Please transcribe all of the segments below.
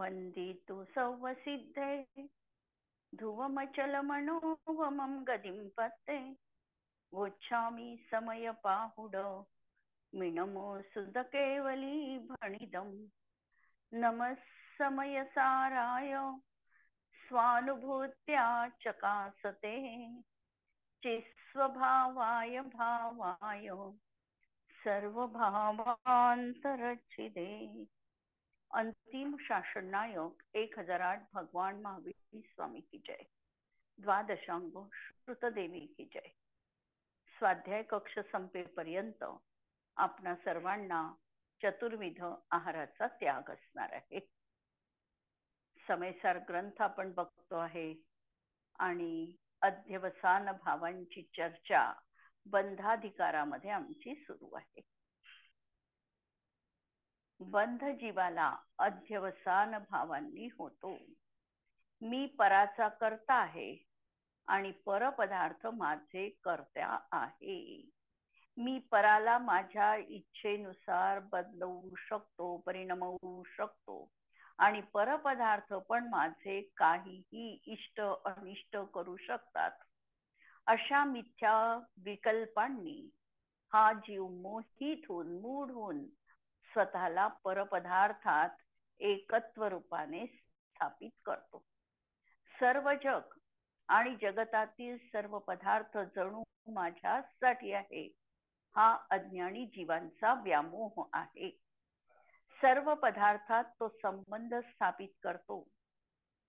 वन्दितु सौवसिद्धे ध्रुवमचलमनोवमं गतिं पत्ते वोच्छामि समयपाहुड मिनमोऽसुधकेवली भणिदम् नमः समयसाराय स्वानुभूत्या चकासते चिस्वभावाय भावाय सर्वभावांतरच्छिदे। अंतिम शासन नायक 1008 भगवान महावीर स्वामी की जय। द्वादशांगो श्रुतदेवी की जय। स्वाध्याय कक्ष संपेपर्यंत आपणा सर्वांना चतुर्विध आहाराचा त्याग असणार आहे। समयसार ग्रंथ आपण बघतो आहे आणि अध्यवसान भावांची चर्चा बंधाधिकारामध्ये आमची सुरू आहे। बंध जीवाला अध्यवसान भावांनी होतो। मी पराचा करता आहे आणि परपदार्थ माझे कर्त्या आहे। मी पराला माझ्या इच्छेनुसार बदलवू शकतो, परिणमवू शकतो आणि परपदार्थ पण माझे काहीही इष्ट अनिष्ट करू शकतात। अशा मिथ्या विकल्पांनी हा जीव मोहित होऊन मूढ होऊन स्वतःला परपदार्थात एकत्व रूपाने स्थापित करतो। सर्व जग आणि जगतातील सर्व पदार्थ जणू माझ्यासाठी आहे हा अज्ञानी जीवांचा व्यामोह आहे। सर्व पदार्थात तो संबंध स्थापित करतो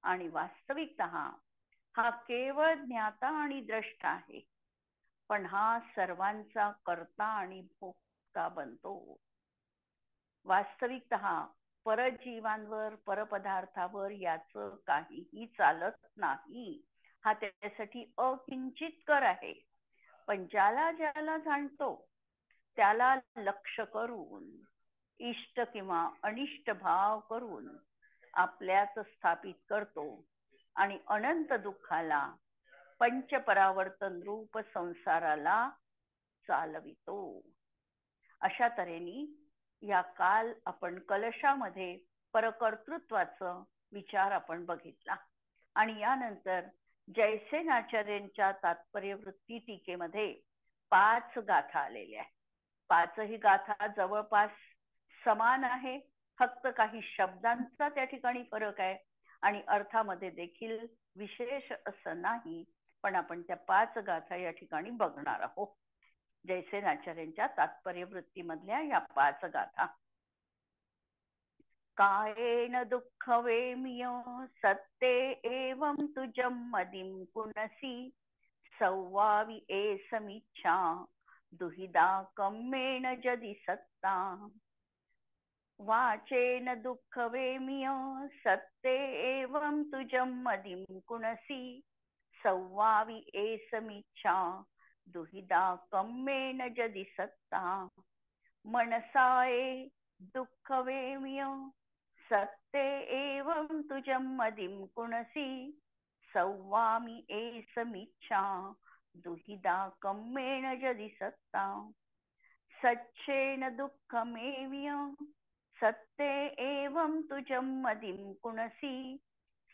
आणि वास्तविकतः हा केवळ ज्ञाता आणि द्रष्टा आहे, पण हा सर्वांचा कर्ता आणि भोक्ता बनतो। वास्तविकतः परजीवांवर परपदार्थावर याचं काहीही चालत नाही, हा त्यासाठी अकिंचित कर आहे। पण ज्याला ज्याला जाणतो त्याला लक्ष करून इष्ट किंवा अनिष्ट भाव करून आपल्यात स्थापित करतो आणि अनंत दुःखाला पंचपरावर्तन रूप संसाराला चालवितो। अशा तऱ्हेने या काल आपण कलशामध्ये परकर्तृत्वाचा विचार आपण बघितला आणि यानंतर जयसेनाचार्यांच्या तात्पर्यवृत्ती टीकेमध्ये 5 गाथा आलेल्या आहेत। 5ही गाथा जवळपास समान आहे, फक्त काही शब्दांचा त्या ठिकाणी फरक आहे आणि अर्थामध्ये देखील विशेष असं नाही, पण आपण त्या 5 गाथा या ठिकाणी बघणार आहोत। जयसेनाचार्यांच्या तात्पर्यवृत्तीमधल्या या 5 गाथा। कायेन दुःख वेम्य सत्ते एवं तुजं मदिं पुनसि सौवावि एसमिच्छा दुहिदा कम्मेण जदि सत्ता। वाचेन दुःख वेम्य सत्ते एवं तुजं मदिं पुनसि सौवावि एसमिच्छा दुहिदा कम्मेण जदि सत्ता। मनसाए दुःख वेम्य सत्ते एवं तुजं मदिं पुनसि सौवामि एसमिच्छा दुहिदा कम्मेण जदि सत्ता। सच्चेन दुःखमेव्य सत्ते एवं तुजं मदिं पुनसि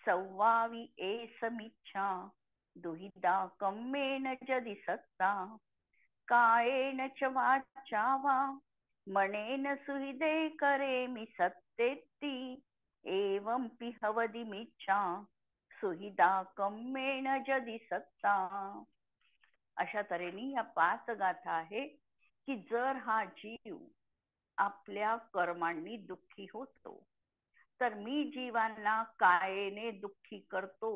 सौवावि एसमिच्छा दुहिदा कम्मेन जदि सत्ता। कायेन च वाचा वा मनेन सुहृदे करेमि सत्तेत्ति एवं पिहवदिमिच्छा सुहिदा कम्मेन जदि सत्ता। अशा तऱ्हेने या 5 गाथा आहे की जर हा जीव आपल्या कर्मांनी दुःखी होतो तर मी जीवांना कायेने दुःखी करतो,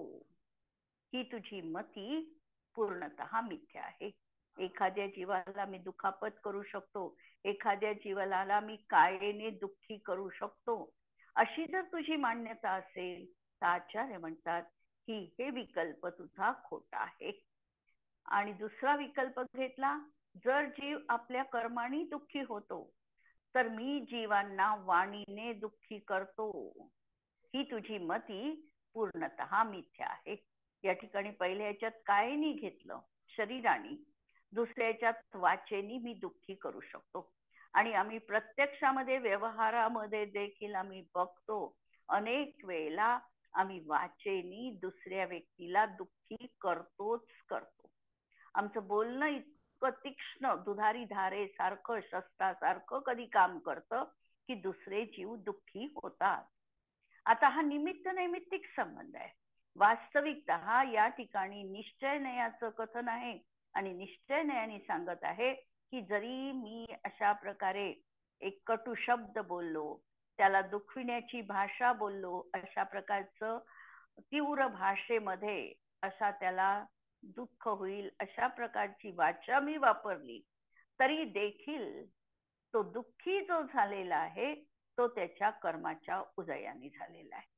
ही तुझी मती पूर्णतः मिथ्या आहे। एखाद्या जीवाला मी दुखापत करू शकतो, एखाद्या जीवाला मी कायेने दुःखी करू शकतो, अशी जर तुझी मान्यता असेल तर आचार्य म्हणतात की हे विकल्प तुझा खोटा आहे। आणि दुसरा विकल्प घेतला, जर जीव आपल्या कर्माने दुःखी होतो तर मी जीवांना वाणीने दुःखी करतो, ही तुझी मती पूर्णतः मिथ्या आहे। या ठिकाणी पहिल्या याच्यात कायेने घेतलं शरीराने, दुसऱ्या याच्यात वाचेने मी दुःखी करू शकतो। आणि आम्ही प्रत्यक्षामध्ये व्यवहारामध्ये देखील आम्ही बघतो अनेक वेळेला आम्ही वाचेनी दुसऱ्या व्यक्तीला दुःखी करतोच करतो. आमचं बोलणं इतकं तीक्ष्ण दुधारी धारे सारखं शस्त्रासारखं कधी काम करतं की दुसरे जीव दुःखी होतात. आता हा निमित्त नैमित्तिक संबंध आहे. वास्तविकतः या ठिकाणी निश्चय नयाचं कथन आहे आणि निश्चय नयाने सांगत आहे की जरी मी अशा प्रकारे एक कटू शब्द बोललो, त्याला दुखविण्याची भाषा बोललो, अशा प्रकारचं तीव्र भाषेमध्ये अशा त्याला दुःख होईल अशा प्रकारची वाचा मी वापरली, तरी देखील तो दुःखी जो झालेला आहे तो त्याच्या कर्माच्या उदयाने झालेला आहे.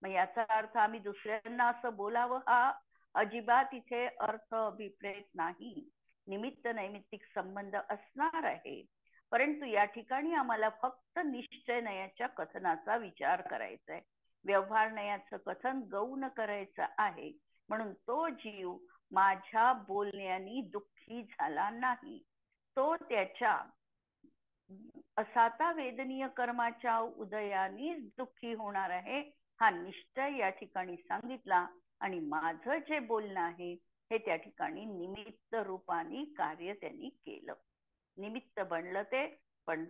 मग याचा अर्थ आम्ही दुसऱ्यांना असं बोलावं हा अजिबात इथे अर्थ अभिप्रेत नाही. निमित्त नैमित्तिक संबंध असणार आहे, परंतु या ठिकाणी आम्हाला फक्त निश्चय नयाच्या कथनाचा विचार करायचा आहे. व्यवहार नयाचं कथन गौण करायचं आहे. म्हणून तो जीव माझ्या बोलण्याने दुःखी झाला नाही, तो त्याच्या असाता वेदनीय कर्माच्या उदयाने दुःखी होणार आहे हा निश्चय या ठिकाणी सांगितला. आणि माझं जे बोलणं आहे हे त्या ठिकाणी निमित्त रूपाने कार्य त्यांनी केलं, निमित्त बनलं ते. पण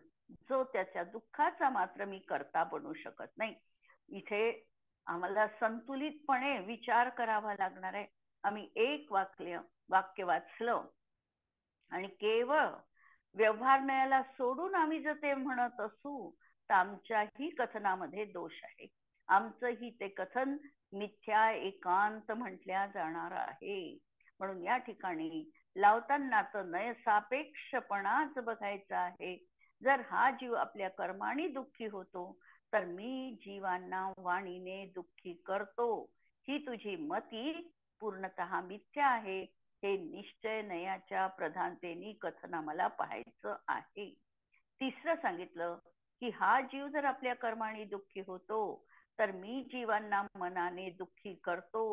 जो त्याच्या दुःखाचा मात्र मी करता बनू शकत नाही. इथे आम्हाला संतुलितपणे विचार करावा लागणार आहे. आम्ही एक वाक्य वाचलं आणि केवळ व्यवहार न्यायाला सोडून आम्ही जर ते म्हणत असू तर आमच्याही कथनामध्ये दोष आहे. आमचंही ते कथन मिथ्या एकांत म्हटल्या जाणार आहे. म्हणून या ठिकाणी लावताना तर नय सापेक्षपणाच बघायचा आहे. जर हा जीव आपल्या कर्माने दुःखी होतो तर मी जीवांना वाणीने दुःखी करतो, ही तुझी मती पूर्णतः मिथ्या आहे. हे निश्चय नयाच्या प्रधानतेने कथन आम्हाला पाहायचं आहे. तिसरं सांगितलं की हा जीव जर आपल्या कर्माने दुःखी होतो तर मी जीवांना मनाने दुःखी करतो,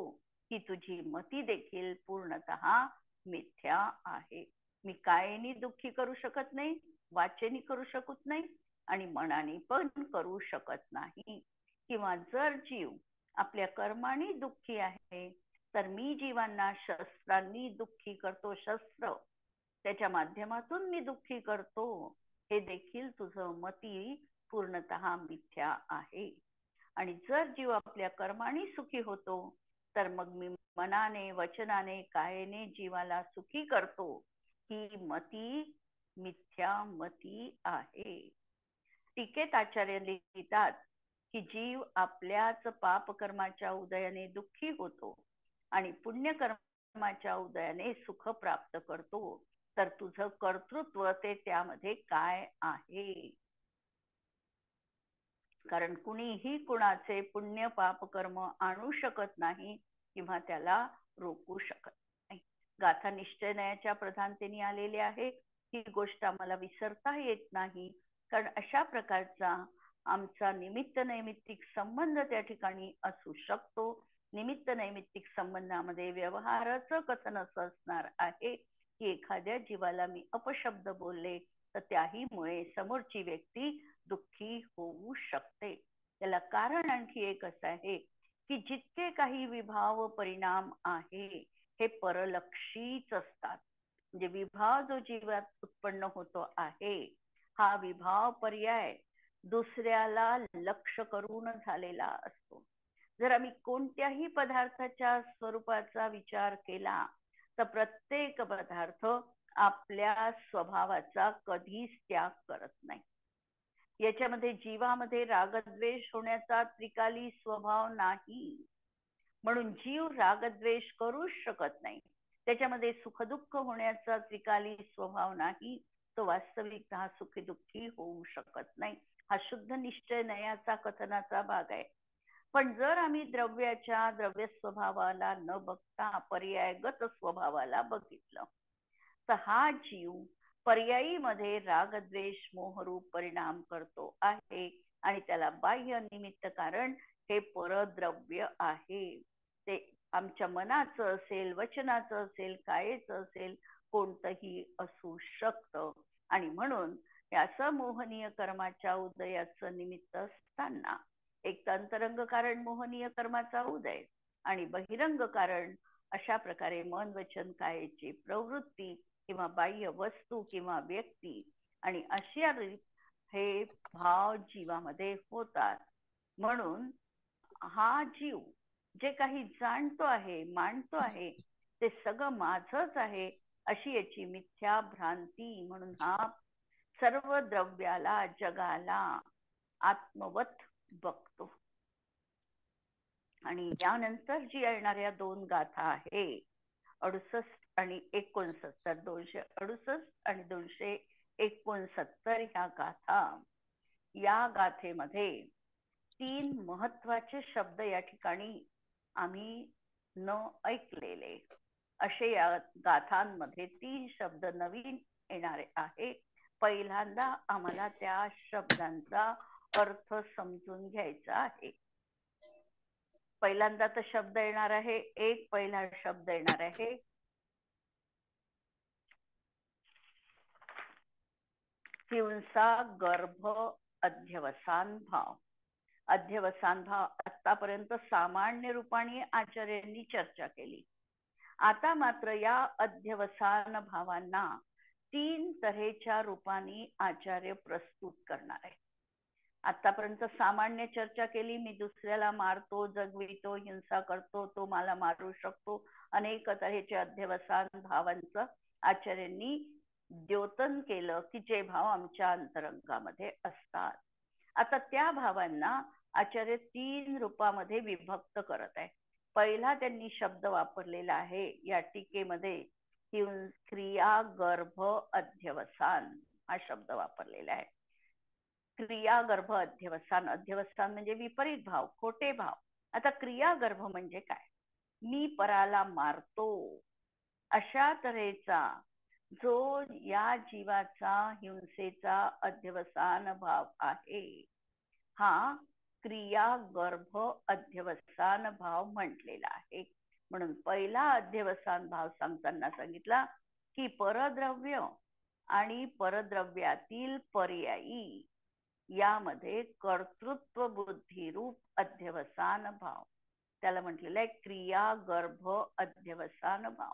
ही तुझी मती देखील पूर्णतः मिथ्या आहे. मी कायेने दुःखी करू शकत नाही, वाचेने करू शकत नाही आणि मनाने पण करू शकत नाही. किंवा जर जीव आपल्या कर्माने दुःखी आहे तर मी जीवांना शस्त्रांनी दुःखी करतो, शस्त्र त्याच्या माध्यमातून मी दुःखी करतो, हे देखील तुझं मती पूर्णतः मिथ्या आहे. आणि जर जीव आपल्या कर्माने सुखी होतो तर मग मी मनाने वचनाने कायेने जीवाला सुखी करतो, ही मती मिथ्या मती आहे. टीकेत आचार्य लिहितात की जीव आपल्याच पापकर्माच्या उदयाने दुःखी होतो आणि पुण्यकर्माच्या उदयाने सुख प्राप्त करतो, तर तुझं कर्तृत्व ते त्यामध्ये काय आहे? कारण कुणीही कुणाचे पुण्य पाप कर्म आणू शकत नाही किंवा त्याला रोखू शकत नाही. गाथा निश्चय नयाच्या प्रधानतेने आलेली आहे. ही गोष्ट आम्हाला विसरता येत नाही, कारण अशा प्रकारचा आमचा निमित्त नैमित्तिक संबंध त्या ठिकाणी असू शकतो. निमित्त नैमित्तिक संबंधामध्ये व्यवहाराचं कथन असं असणार आहे की एखाद्या जीवाला मी अपशब्द बोलले तर त्याहीमुळे समोरची व्यक्ती दुःखी होऊ शकते. त्याला कारण आणखी एक असं आहे की जितके काही विभाव परिणाम आहे हे परलक्षीच असतात. म्हणजे विभाव जो जीवात उत्पन्न होतो आहे हा विभाव पर्याय दुसऱ्याला लक्ष करून झालेला असतो. जर आम्ही कोणत्याही पदार्थाच्या स्वरूपाचा विचार केला तर प्रत्येक पदार्थ आपल्या स्वभावाचा कधीच त्याग करत नाही. याच्यामध्ये जीवामध्ये रागद्वेष होण्याचा त्रिकाली स्वभाव नाही, म्हणून जीव रागद्वेष करूच शकत नाही. त्याच्यामध्ये सुखदुःख होण्याचा त्रिकाली स्वभाव नाही, तो वास्तविकतः सुखी दुःखी होऊ शकत नाही. हा शुद्ध निश्चय नयाचा कथनाचा भाग आहे. पण जर आम्ही द्रव्याच्या द्रव्य स्वभावाला न बघता पर्यायगत स्वभावाला बघितलं तर हा जीव पर्यायी मध्ये रागद्वेष मोहरूप परिणाम करतो आहे आणि त्याला बाह्य निमित्त कारण हे परद्रव्य आहे. ते आमच्या मनाचं असेल, वचनाचं असेल, कायेचं असेल, कोणतंही असू शकतं. आणि म्हणून या समोहनीय कर्माच्या उदयाचं निमित्त असताना एक तर अंतरंग कारण मोहनीय कर्माचा उदय आणि बहिरंग कारण अशा प्रकारे मन वचन कायेची प्रवृत्ती किंवा बाह्य वस्तू किंवा व्यक्ती आणि अशा हे भाव जीवामध्ये होतात. म्हणून हा जीव जे काही जाणतो आहे मानतो आहे ते सगळं माझच आहे अशी याची मिथ्या भ्रांती. म्हणून हा सर्व द्रव्याला जगाला आत्मवत बघतो. आणि यानंतर जी येणाऱ्या 2 गाथा आहे 68 आणि 69, 268 आणि 269 ह्या गाथा, या गाथेमध्ये 3 महत्वाचे शब्द या ठिकाणी आम्ही न ऐकलेले असे या गाथांमध्ये 3 शब्द नवीन येणारे आहे. पहिल्यांदा आम्हाला त्या शब्दांचा अर्थ समजून घ्यायचा आहे. पहिल्यांदा तर शब्द येणार आहे, एक पहिला शब्द येणार आहे हिंसा गर्भ अध्यवसान भाव. अध्यवसान भाव आतापर्यंत सामान्य रूपाने आचार्यांनी चर्चा केली. आता मात्र या अध्यवसान भावांना 3 तऱ्हेच्या रूपाने आचार्य प्रस्तुत करणार आहे. आतापर्यंत सामान्य चर्चा केली, मी दुसऱ्याला मारतो, जगवितो, हिंसा करतो, तो मला मारू शकतो, अनेक तऱ्हेच्या अध्यवसान भावांचं आचार्यांनी द्योतन केलं की जे भाव आमच्या अंतरंगामध्ये असतात. आता त्या भावांना आचार्य 3 रूपामध्ये विभक्त करत आहे. पहिला त्यांनी शब्द वापरलेला आहे या टीकेमध्ये क्रिया गर्भ अध्यवसान हा शब्द वापरलेला आहे. क्रिया गर्भ अध्यवसान, अध्यवसान म्हणजे विपरीत भाव, खोटे भाव. आता क्रिया गर्भ म्हणजे काय? मी पराला मारतो अशा तऱ्हेचा जो या जीवाचा हिंसेचा अध्यवसान भाव आहे हा क्रिया गर्भ अध्यवसान भाव म्हटलेला आहे. म्हणून पहिला अध्यवसान भाव सांगताना सांगितला की परद्रव्य आणि परद्रव्यातील पर्यायी यामध्ये कर्तृत्व बुद्धी रूप अध्यवसान भाव, त्याला म्हटलेलं आहे क्रिया गर्भ अध्यवसान भाव.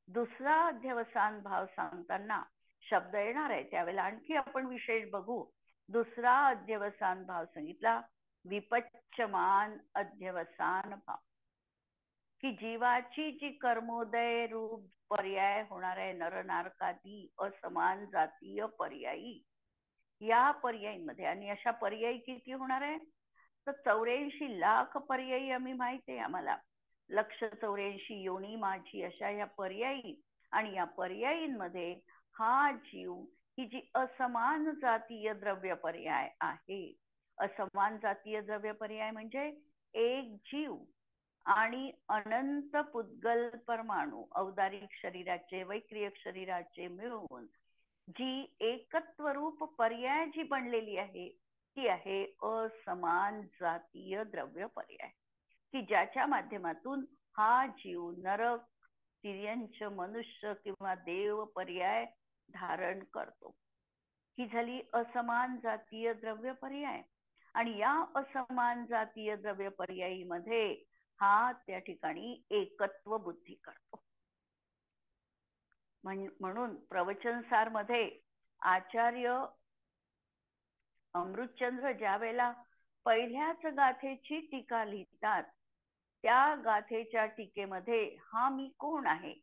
दुसरा अध्यवसान भाव सांगताना शब्द येणार आहे त्यावेळेला आणखी आपण विशेष बघू. दुसरा अध्यवसान भाव सांगितला विपच्यमान अध्यवसान भाव, की जीवाची जी कर्मोदय रूप पर्याय होणार आहे नरनारकादी असमान जातीय पर्यायी, या पर्यायीमध्ये आणि अशा पर्यायी किती होणार आहे तर 84 लाख पर्यायी आम्ही माहिती आहे आम्हाला, 184 योनी माझी अशा या पर्यायी. आणि या पर्यायींमध्ये हा जीव ही जी असमान जातीय द्रव्य पर्याय आहे, असमान जातीय द्रव्य पर्याय म्हणजे एक जीव आणि अनंत पुद्गल परमाणू औदारिक शरीराचे वैक्रियक शरीराचे मिळून जी एकत्व रूप पर्याय जी बनलेली आहे ती आहे असमान जातीय द्रव्य पर्याय, की ज्याच्या माध्यमातून हा जीव नरक तिर्यंच मनुष्य किंवा देव पर्याय धारण करतो. ही झाली असमान जातीय द्रव्य पर्याय. आणि या असमान जातीय द्रव्य पर्यायी मध्ये हा त्या ठिकाणी एकत्व बुद्धी करतो. म्हणून प्रवचनसार मध्ये आचार्य अमृतचंद्र ज्या वेळेला पहिल्याच गाथेची टीका लिहितात त्या गाथेच्या टीकेमध्ये हा मी कोण आहे,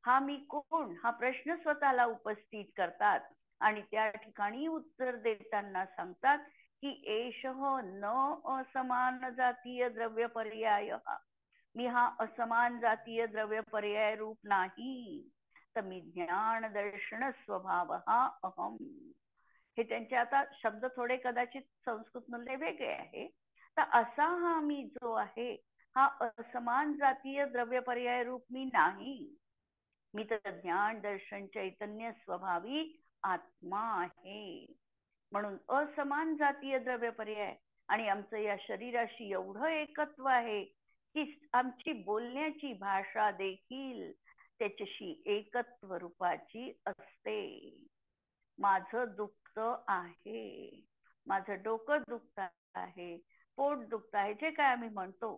हा मी कोण हा प्रश्न स्वतःला उपस्थित करतात आणि त्या ठिकाणी उत्तर देताना सांगतात की एषः न असमान जातीय द्रव्य पर्याय, मी हा असमान जातीय द्रव्य पर्याय रूप नाही, तर मी ज्ञान दर्शन स्वभाव हा अहम. हे त्यांचे आता शब्द थोडे कदाचित संस्कृत मधले वेगळे आहे. तर असा हा मी जो आहे हा असमान जातीय द्रव्य पर्याय रूप मी नाही, मी तर ज्ञान दर्शन चैतन्य स्वभावी आत्मा आहे. म्हणून असमान जातीय द्रव्य पर्याय आणि आमचं या शरीराशी एवढं एकत्व आहे की आमची बोलण्याची भाषा देखील त्याच्याशी एकत्व रूपाची असते. माझं दुखत आहे, माझं डोकं दुखत आहे, पोट दुखत आहे, जे काय आम्ही म्हणतो,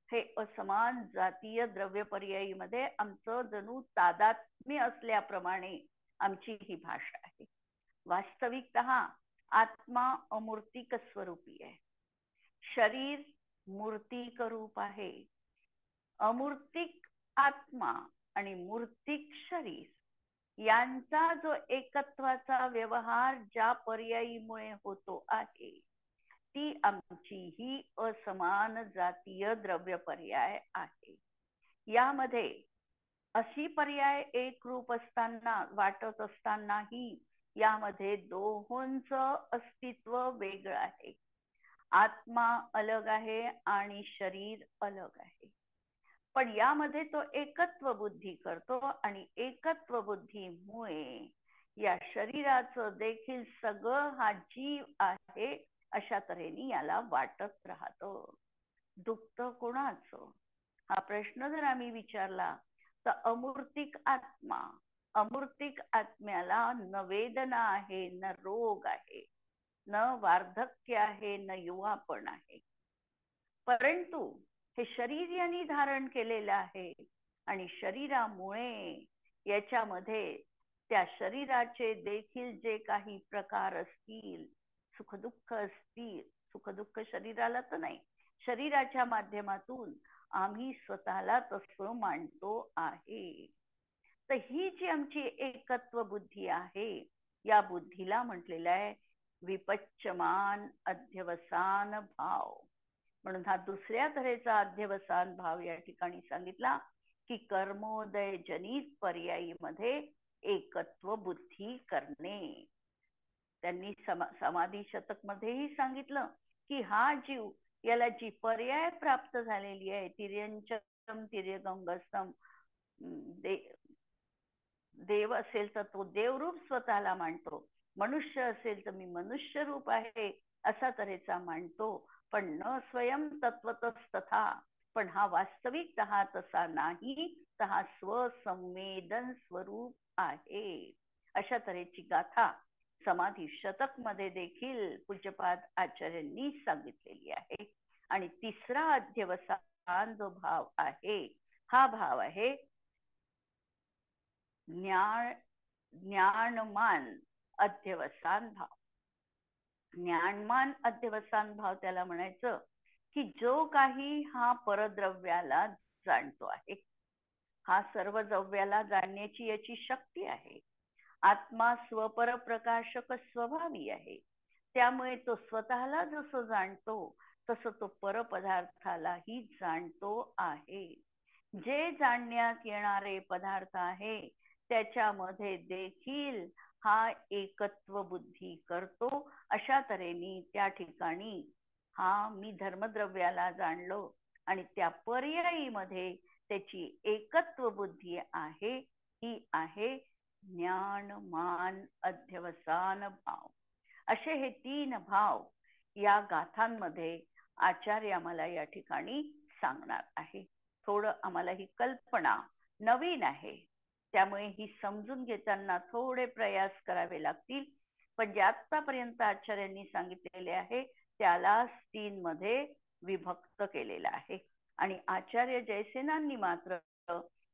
हे असमान जातीय द्रव्य पर्यायीमध्ये आमचं जणू तादात्म्य असल्याप्रमाणे आमची ही भाषा आहे. वास्तविकतः आत्मा अमूर्तिक स्वरूपी आहे, शरीर मूर्तिक रूप आहे. अमूर्तिक आत्मा आणि मूर्तिक शरीर यांचा जो एकत्वाचा व्यवहार ज्या पर्यायीमुळे होतो आहे, ती आमची ही असमान जातीय द्रव्य पर्याय आहे. यामध्ये अशी पर्याय एक रूप असताना वाटत असतानाही यामध्ये दोहोंचं अस्तित्व वेगळं आहे. आत्मा अलग आहे आणि शरीर अलग आहे, पण यामध्ये तो एकत्व बुद्धी करतो आणि एकत्व बुद्धीमुळे या शरीराचं देखील सगळं हा जीव आहे अशा तऱ्हेने याला वाटत राहतं. दुखत कोणाचं हा प्रश्न जर आम्ही विचारला तर अमूर्तिक आत्मा, अमूर्तिक आत्म्याला न वेदना आहे, न रोग आहे, न वार्धक्य आहे, न युवापण आहे. परंतु हे शरीर यांनी धारण केलेलं आहे आणि शरीरामुळे याच्यामध्ये त्या शरीराचे देखील जे काही प्रकार असतील, सुखदुःख असतील, सुखदुःख शरीराला तर नाही, शरीराच्या माध्यमातून आम्ही स्वतःला तसं मांडतो आहे. तर ही जी आमची एकत्व बुद्धी आहे, या बुद्धीला म्हटलेलं आहे विपच्यमान अध्यवसान भाव. म्हणून हा दुसऱ्या तऱ्हेचा अध्यवसान भाव या ठिकाणी सांगितला की कर्मोदय जनित पर्यायीमध्ये एकत्व बुद्धी करणे. त्यांनी समाधी शतक मध्येही सांगितलं की हा जीव, याला जी पर्याय प्राप्त झालेली आहे, तिर्यंचम तिर्यगंगस्तम, देव असेल तर तो देवरूप स्वतःला मांडतो, मनुष्य असेल तर मी मनुष्य रूप आहे असा तऱ्हेचा मांडतो, पण न स्वयं तत्वतस्तथा, पण हा वास्तविकतः तसा नाही, तर हा स्वसंवेदन स्वरूप आहे. अशा तऱ्हेची गाथा समाधी शतक मध्ये देखील पूज्यपाद आचार्यांनी सांगितलेली आहे. आणि तिसरा अध्यवसान जो भाव आहे, हा भाव आहे ज्ञानमान अध्यवसान भाव. ज्ञानमान अध्यवसान भाव त्याला म्हणायचं की जो काही हा परद्रव्याला जाणतो आहे, हा सर्व द्रव्याला जाणण्याची याची शक्ती आहे. आत्मा स्वपर प्रकाशक स्वभावी आहे, त्यामुळे तो स्वतःला जसं जाणतो तसं तो परपदार्थालाही जाणतो आहे. जे जाणण्यात येणारे पदार्थ आहे त्याच्यामध्ये देखील हा एकत्व बुद्धी करतो. अशा तऱ्हेने त्या ठिकाणी हा मी धर्मद्रव्याला जाणलो आणि त्या पर्यायीमध्ये त्याची एकत्व बुद्धी आहे, ही आहे ज्ञानमान अध्यवसान भाव. असे हे तीन भाव या गाथांमध्ये आचार्य आम्हाला या ठिकाणी सांगणार आहे. थोडं आम्हाला ही कल्पना नवीन आहे, त्यामुळे ही समजून घेताना थोडे प्रयास करावे लागतील, पण जे आतापर्यंत आचार्यांनी सांगितलेले आहे त्याला 3 मध्ये विभक्त केलेलं आहे. आणि आचार्य जयसेनांनी मात्र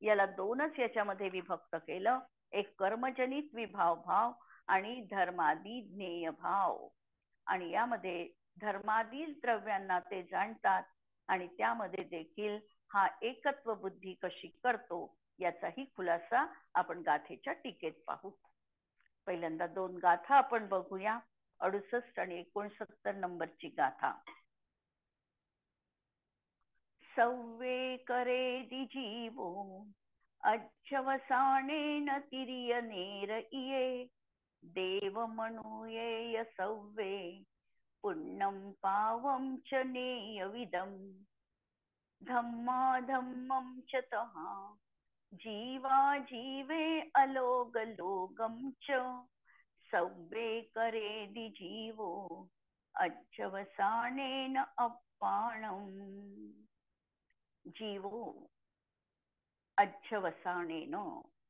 याला 2च याच्यामध्ये विभक्त केलं, एक कर्मजनित विभाव भाव आणि धर्मादी ज्ञेय भाव. आणि यामध्ये धर्मादी द्रव्यांना ते जाणतात आणि त्यामध्ये देखील हा एकत्व बुद्धी कशी करतो याचाही खुलासा आपण गाथेच्या टीकेत पाहू. पहिल्यांदा 2 गाथा आपण बघूया. 68 आणि 69 नंबरची गाथा. सव्वे करे दिजीवो अज्जवसानेन तिर्य नेर इये, देव म्हणूये सव्वे पुण्यम पावम च नेयविदम, धम्मा धम्मम च तहा जीवा जीवे अलोग लोगम च, सव्वे करे दिजीवो अज्जवसानेन अप्पाणम. जीवो अध्यवसानेन,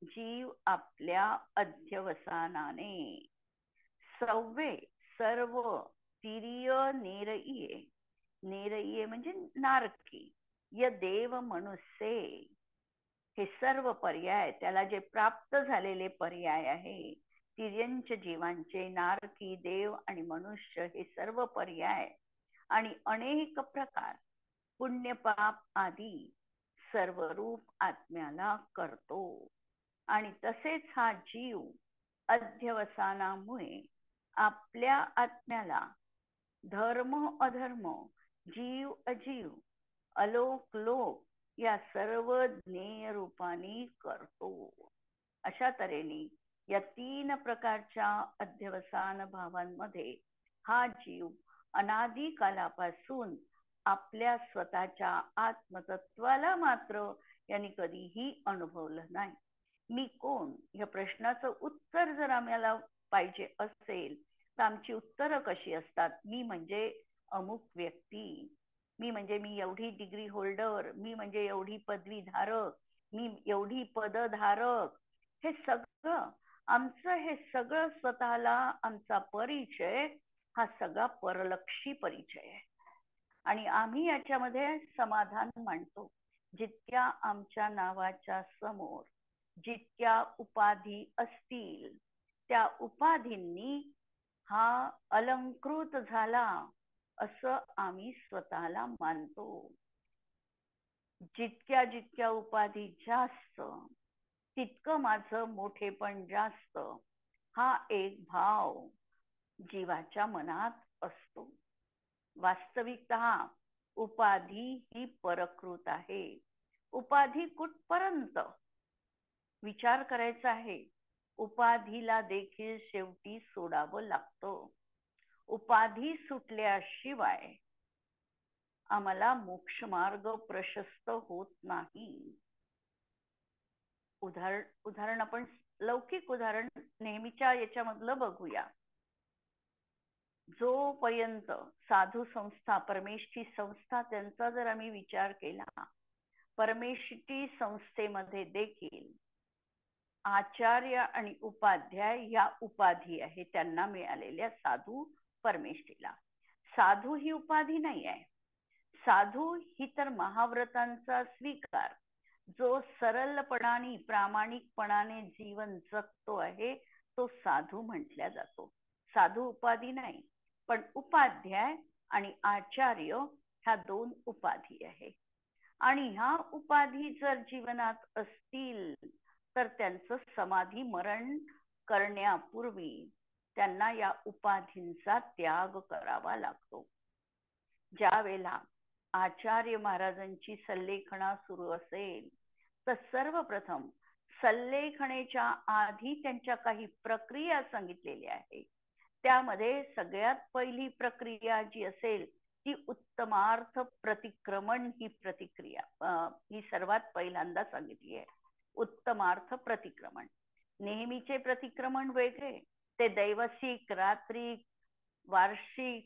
जीव आपल्या अध्यवसानाने, सव्वे सर्व तिर्य नेरइये, नेरये म्हणजे नारकी, य देव मनुष्ये, हे सर्व पर्याय त्याला जे प्राप्त झालेले पर्याय आहे, तिर्यंच जीवांचे, नारकी, देव आणि मनुष्य हे सर्व पर्याय आणि अनेक प्रकार पुण्य पाप आदी सर्व रूप आत्म्याला करतो. आणि तसेच हा जीव अध्यवसानामुळे आपल्या आत्म्याला धर्म अधर्म, जीव अजीव, अलोक लोक या सर्व ज्ञेय रूपाने करतो. अशा तऱ्हेने या 3 प्रकारच्या अध्यवसान भावांमध्ये हा जीव अनादी कालापासून आपल्या स्वतःच्या आत्मतत्वाला मात्र यांनी कधीही अनुभवलं नाही. मी कोण या प्रश्नाचं उत्तर जर आम्हाला पाहिजे असेल तर आमची उत्तरं कशी असतात? मी म्हणजे अमुक व्यक्ती, मी म्हणजे मी एवढी डिग्री होल्डर, मी म्हणजे एवढी पदवीधारक, मी एवढी पदधारक, हे सगळं आमचं, हे सगळं स्वतःला आमचा परिचय हा सगळा परलक्षी परिचय आहे. आणि आम्ही याच्यामध्ये समाधान मानतो. जितक्या आमच्या नावाच्या समोर जितक्या उपाधी असतील त्या उपाधींनी हा अलंकृत झाला असं आम्ही स्वतःला मानतो. जितक्या जितक्या उपाधी जास्त तितकं माझं मोठेपण जास्त, हा एक भाव जीवाच्या मनात असतो. वास्तविकतः उपाधी ही परकृत आहे. उपाधी कुठपर्यंत विचार करायचा आहे. उपाधीला देखील शेवटी सोडावं लागतं. उपाधी सुटल्याशिवाय आम्हाला मोक्ष मार्ग प्रशस्त होत नाही. उदाहरण आपण लौकिक उदाहरण नेहमीच्या याच्यामधलं बघूया. जोपर्यंत साधू संस्था, परमेष्ठी संस्था, त्यांचा जर आम्ही विचार केला, परमेष्ठी संस्थेमध्ये देखील आचार्य आणि उपाध्याय या उपाधी आहे त्यांना मिळालेल्या साधू परमेष्ठीला. साधू ही उपाधी नाही आहे. साधू ही तर महाव्रतांचा स्वीकार, जो सरलपणाने प्रामाणिकपणाने जीवन जगतो आहे तो साधू म्हटल्या जातो. साधू उपाधी नाही, पण उपाध्याय आणि आचार्य ह्या 2 उपाधी आहे. आणि ह्या उपाधी जर जीवनात असतील तर त्यांचं समाधी मरण करण्यापूर्वी त्यांना या उपाधींचा त्याग करावा लागतो. ज्या वेळेला आचार्य महाराजांची सल्लेखना सुरू असेल तर सर्वप्रथम सल्लेखनेच्या आधी त्यांच्या काही प्रक्रिया सांगितलेल्या आहे. त्यामध्ये सगळ्यात पहिली प्रक्रिया जी असेल ती उत्तमार्थ प्रतिक्रमण ही प्रतिक्रिया ही सर्वात पहिल्यांदा सांगितली आहे. उत्तमार्थ प्रतिक्रमण. नेहमीचे प्रतिक्रमण वेगळे, ते दैवसिक, रात्रिक, वार्षिक,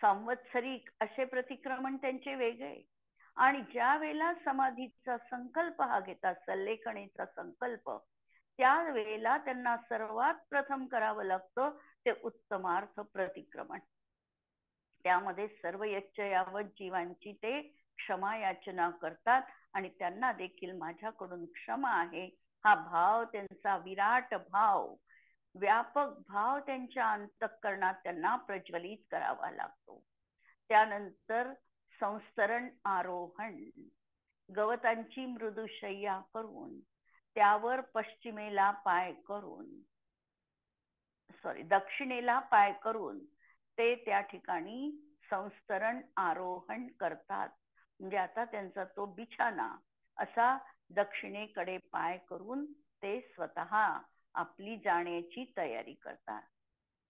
संवत्सरिक असे प्रतिक्रमण त्यांचे वेगळे. आणि ज्या वेळेला समाधीचा संकल्प हा घेतात, सल्लेखनेचा संकल्प, त्यावेळेला त्यांना सर्वात प्रथम करावं लागतं ते उत्तमार्थ प्रतिक्रमण. त्यामध्ये सर्व यच्चयावत जीवांची ते क्षमा याचना करतात आणि त्यांना देखील माझ्याकडून क्षमा आहे हा भाव, त्यांचा विराट भाव, व्यापक भाव त्यांच्या अंतःकरणात त्यांना प्रज्वलित करावा लागतो. त्यानंतर संस्तरण आरोहण, गवतांची मृदुशय्या करून त्यावर पश्चिमेला पाय करून, दक्षिणेला पाय करून ते त्या ठिकाणी संस्तरण आरोहण करतात. म्हणजे आता त्यांचा तो बिछाना असा दक्षिणेकडे पाय करून ते स्वतः आपली जाण्याची तयारी करतात.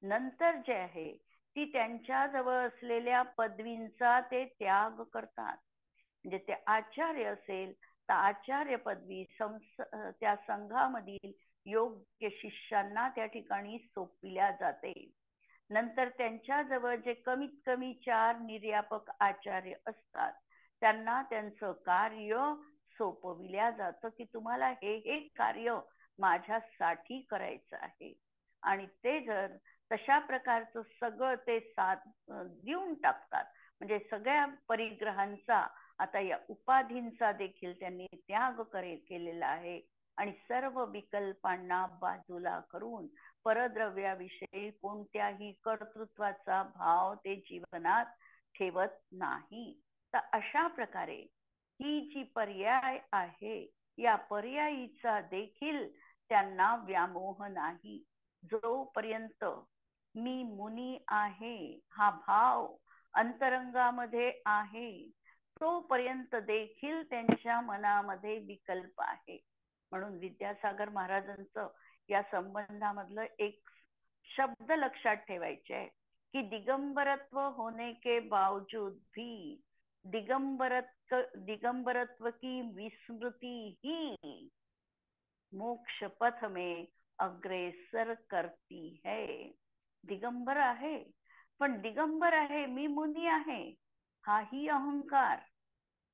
नंतर जे आहे ती त्यांच्या जवळ असलेल्या पदवींचा ते त्याग करतात. म्हणजे ते आचार्य असेल तर आचार्य पदवी त्या संघामधील योग्य शिष्यांना त्या ठिकाणी सोपविल्या जाते. नंतर त्यांच्या जवळ जे कमीत कमी 4 निर्यापक आचार्य असतात त्यांना त्यांचं कार्य सोपविल्या जातं की तुम्हाला हे कार्य माझ्यासाठी करायचं आहे. आणि ते जर तशा प्रकारचं सगळं ते साथ देऊन टाकतात, म्हणजे सगळ्या परिग्रहांचा आता या उपाधींचा देखील त्यांनी त्याग केलेला आहे आणि सर्व विकल्पांना बाजूला करून परद्रव्याविषयी कोणत्याही कर्तृत्वाचा भाव ते जीवनात ठेवत नाही. तर अशा प्रकारे ही जी पर्याय आहे या पर्यायीचा देखील त्यांना व्यामोह नाही. जोपर्यंत मी मुनी आहे हा भाव अंतरंगामध्ये आहे तोपर्यंत देखील त्यांच्या मनामध्ये विकल्प आहे. म्हणून विद्यासागर महाराजांचं या संबंधामधलं एक शब्द लक्षात ठेवायचे आहे की दिगंबरत्व होने के बावजूद भी दिगंबरत्व की विस्मृति ही मोक्ष पथ में अग्रेसर करती है. दिगंबर आहे पण दिगंबर आहे मी मुनी आहे हाही अहंकार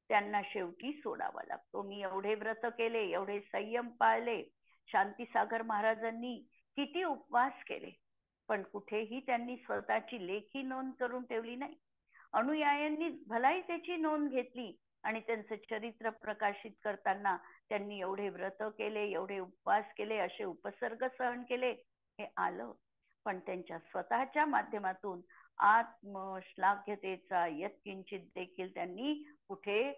त्यांना शेवटी सोडावा लागतो. मी एवढे व्रत केले, एवढे संयम पाळले, शांतीसागर महाराजांनी किती उपवास केले, पण कुठेही त्यांनी स्वतःची लेखी नोंद करून ठेवली नाही. अनुयायांनी भलाई त्याची नोंद घेतली आणि त्यांचं चरित्र प्रकाशित करताना त्यांनी एवढे व्रत केले, एवढे उपवास केले, असे उपसर्ग सहन केले हे आलं. पण त्यांच्या स्वतःच्या माध्यमातून आत्मश्लाघ्यतेचा यत्किंचित देखील त्यांनी कुठे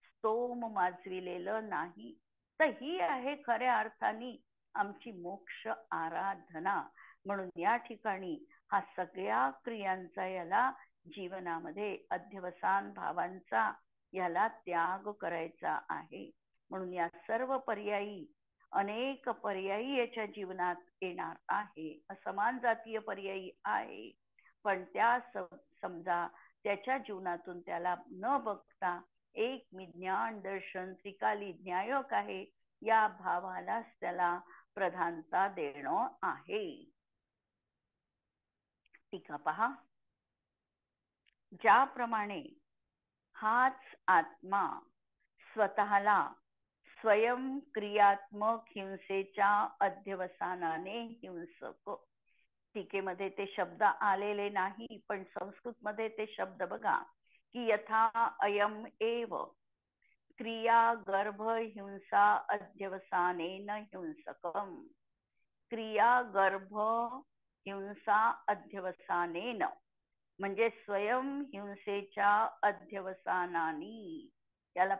स्तोम माजविलेलं नाही. तर ही आहे खऱ्या अर्थाने आमची मोक्ष आराधना. म्हणून या ठिकाणी हा सगळ्या क्रियांचा याला जीवनामध्ये अध्यवसान भावांचा याला त्याग करायचा आहे. म्हणून या सर्व पर्यायी अनेक पर्यायी याच्या जीवनात येणार आहे. असमान जातीय पर्यायी आहे पण त्या समजा त्याच्या जीवनातून त्याला न बघता एक मी ज्ञान दर्शन त्रिकाली न्यायक आहे या भावालाच त्याला प्रधानता देणं आहे. टीका पहा. ज्याप्रमाणे हाच आत्मा स्वतःला स्वयं क्रियात्मक हिंसेच्या अध्यवसानाने हिंसक. टीकेमध्ये ते शब्द आलेले नाही पण संस्कृत मध्ये ते शब्द बघा की यथा अयम एव क्रिया गर्भ हिंसा अध्यवसानेन हिंसकम. क्रिया गर्भ हिंसा अध्यवसानेन म्हणजे स्वयं हिंसेच्या अध्यवसानानी याला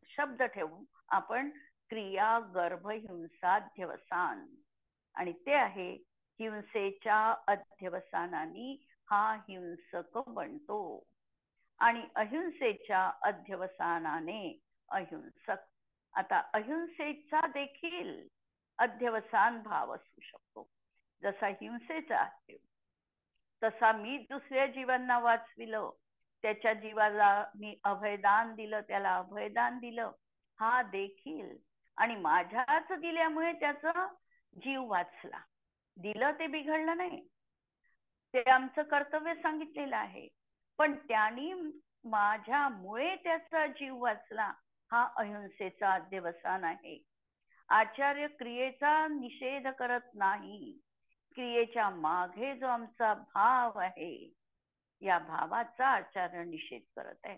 शब्द ठेवून आपण क्रिया गर्भ हिंसाध्यवसान आणि ते आहे हिंसेच्या अध्यवसानानी हा हिंसक बनतो आणि अहिंसेच्या अध्यवसानाने अहिंसक. आता अहिंसेचा देखील अध्यवसान भाव असू शकतो. जसा हिंसेचा आहे तसा मी दुसऱ्या जीवांना वाचविलं, त्याच्या जीवाला मी अभयदान दिलं, त्याला अभयदान दिलं हा देखील आणि माझ्याच दिल्यामुळे त्याचा जीव वाचला. दिलं ते बिघडलं नाही, ते आमचं कर्तव्य सांगितलेलं आहे, पण त्यांनी माझ्यामुळे त्याचा जीव वाचला हा अहिंसेचा अध्यवसान आहे. आचार्य क्रियेचा निषेध करत नाही, क्रियेच्या मागे जो आमचा भाव आहे या भावाचा आचार्य निषेध करत आहे.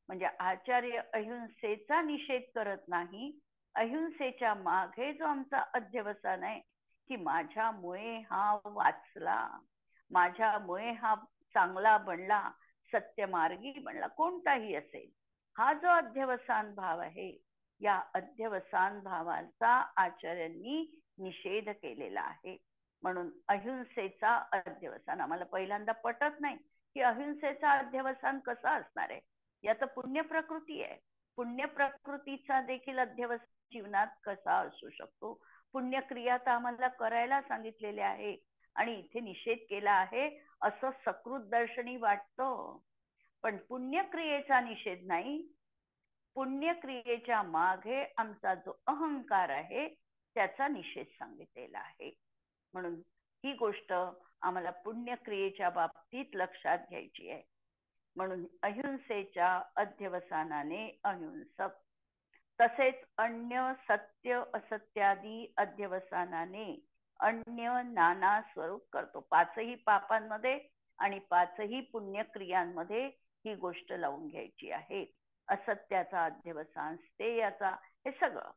म्हणजे आचार्य अहिंसेचा निषेध करत नाही, अहिंसेच्या मागे जो आमचा अध्यवसान आहे की माझ्यामुळे हा वाचला, माझ्यामुळे हा चांगला बनला, सत्यमार्गी बनला, कोणताही असेल, हा जो अध्यवसान भाव आहे या अध्यवसान भावाचा आचार्यांनी निषेध केलेला आहे. म्हणून अहिंसेचा अध्यवसान आम्हाला पहिल्यांदा पटत नाही की अहिंसेचा अध्यवसान कसा असणार आहे. यात पुण्य प्रकृती आहे, पुण्य प्रकृतीचा देखील अध्यवसान जीवनात कसा असू शकतो. पुण्यक्रिया तर आम्हाला करायला सांगितलेले आहे आणि इथे निषेध केला आहे असं सकृत दर्शनी वाटतं, पण पुण्यक्रियेचा निषेध नाही. पुण्यक्रियेच्या मागे आमचा जो अहंकार आहे त्याचा निषेध सांगितलेला आहे. म्हणून ही गोष्ट आम्हाला पुण्यक्रियेच्या बाबतीत लक्षात घ्यायची आहे. म्हणून अहिंसेच्या अध्यवसानाने अहिंसक, तसेच अन्य सत्य असत्यादी अध्यवसानाने अन्य नाना स्वरूप करतो. पाचही पापांमध्ये आणि पाचही पुण्यक्रियांमध्ये ही गोष्ट लावून घ्यायची आहे. असत्याचा अध्यवसान, स्थेयाचा, हे सगळं.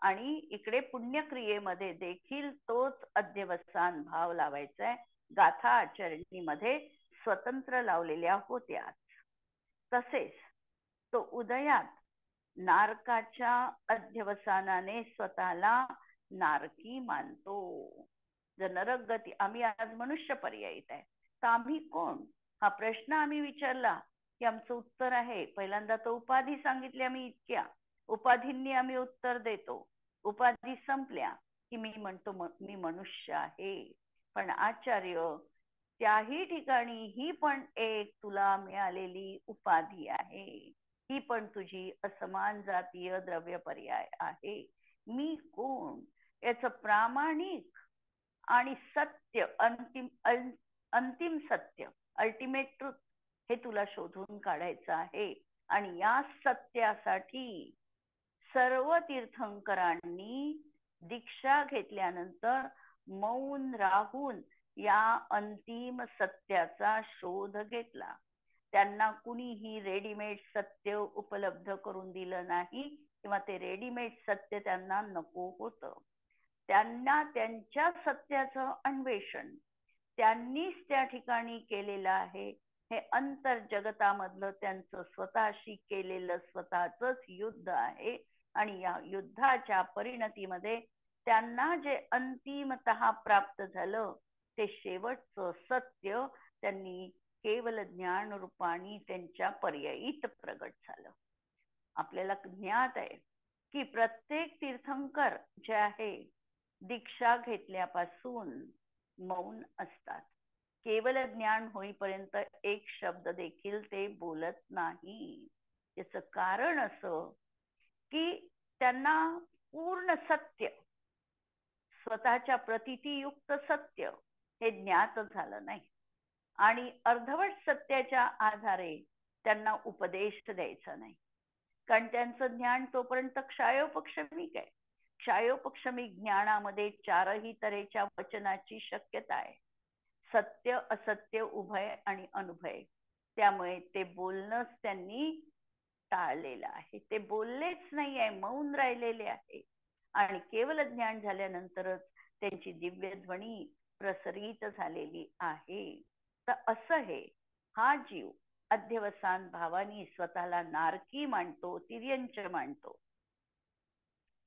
आणि इकडे पुण्यक्रियेमध्ये देखील तोच अध्यवसान भाव लावायचा आहे. गाथा आचरणीमध्ये स्वतंत्र लावलेल्या होत्या. तसेच तो उदयात नारकाच्या अध्यवसानाने स्वतःला नारकी मानतो. जर नरक गती, आम्ही आज मनुष्य पर्यायित आहे, तर आम्ही कोण हा प्रश्न आम्ही विचारला की आमचं उत्तर आहे, पहिल्यांदा तो उपाधी सांगितली आम्ही, इतक्या उपाधींनी आम्ही उत्तर देतो. उपाधी संपल्या की मी म्हणतो मी मनुष्य आहे. पण आचार्य, त्याही ठिकाणी ही पण एक तुला मिळालेली उपाधी आहे, ही पण तुझी असमान जातीय द्रव्य पर्याय आहे. मी कोण याच प्रामाणिक आणि सत्य, अंतिम सत्य, अल्टिमेट ट्रुथ, हे तुला शोधून काढायचं आहे. आणि या सत्यासाठी सर्व तीर्थंकरांनी दीक्षा घेतल्यानंतर मौन राहून या अंतिम सत्याचा शोध घेतला. त्यांना कुणीही रेडीमेड सत्य उपलब्ध करून दिलं नाही, किंवा ते रेडीमेड सत्य त्यांना नको होतं. त्यांना त्यांच्या सत्याचं अन्वेषण त्यांनीच त्या ठिकाणी केलेलं आहे. हे अंतर्जगतामधलं त्यांचं स्वतःशी केलेलं स्वतःच युद्ध आहे. आणि या युद्धाच्या परिणतीमध्ये त्यांना जे अंतिमतः प्राप्त झालं ते शेवटचं सत्य त्यांनी केवल ज्ञान रूपाने त्यांच्या पर्यायीत प्रगट झालं. आपल्याला ज्ञात आहे की प्रत्येक तीर्थंकर जे आहे दीक्षा घेतल्यापासून मौन असतात. केवल ज्ञान होईपर्यंत एक शब्द देखील ते बोलत नाही. याचं कारण असं की त्यांना पूर्ण सत्य, स्वतःच्या प्रतितीयुक्त सत्य हे ज्ञात झालं नाही. आणि अर्धवट सत्याच्या आधारे त्यांना उपदेश द्यायचा नाही, कारण त्यांचं ज्ञान तोपर्यंत क्षायोपक्षमिक आहे. क्षायोपक्षमिक ज्ञानामध्ये चारही तऱ्हेच्या वचनाची शक्यता आहे, सत्य, असत्य, उभय आणि अनुभय. त्यामुळे ते बोलणंच त्यांनी टाळलेलं आहे. ते बोललेच नाही आहे, मौन राहिलेले आहे. आणि केवल ज्ञान झाल्यानंतरच त्यांची दिव्य ध्वनी प्रसरित झालेली आहे. तर असं हे हा जीव अध्यवसान भावानी स्वतःला नारकी मांडतो, तिर्यंच मांडतो.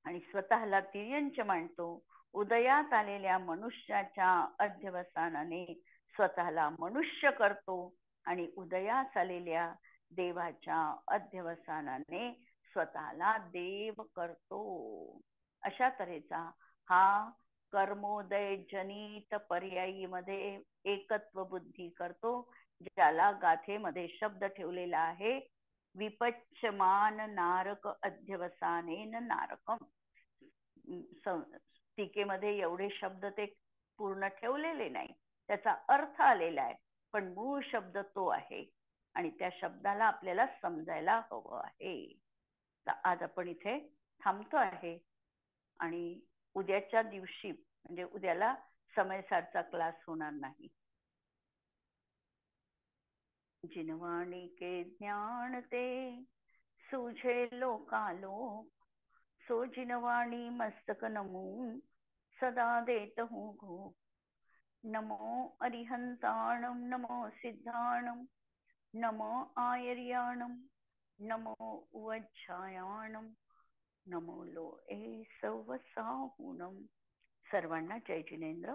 आणि स्वतःला तिर्यंच मांडतो. उदयात आलेल्या मनुष्याच्या अध्यवसानाने स्वतःला मनुष्य करतो. आणि उदयास आलेल्या देवाच्या अध्यवसानाने स्वतःला देव करतो. अशा तऱ्हेचा हा कर्मोदय जनित पर्यायी मध्ये एकत्व बुद्धी करतो, ज्याला गाथेमध्ये शब्द ठेवलेला आहे, विपच्यमान नारक अध्यवसानेन नारकम. टीकेमध्ये एवढे शब्द ते पूर्ण ठेवलेले नाही, त्याचा अर्थ आलेला आहे, पण मूळ शब्द तो आहे. आणि त्या शब्दाला आपल्याला समजायला हवं आहे. तर आज आपण इथे थांबतो आहे. आणि उद्याच्या दिवशी, म्हणजे उद्याला समयसारचा क्लास होणार नाही. जिनवाणी के ज्ञान ते सूझे लोकालोक, सो जिनवाणी मस्तक नमो सदा देत हूँ घो. नमो अरिहंताणम, नमो सिद्धाणम, नमो आयर्याणम, नमो उवज्झायाणम, नमो लोए सवसाहुणम. सर्वांना जय जिनेंद्र.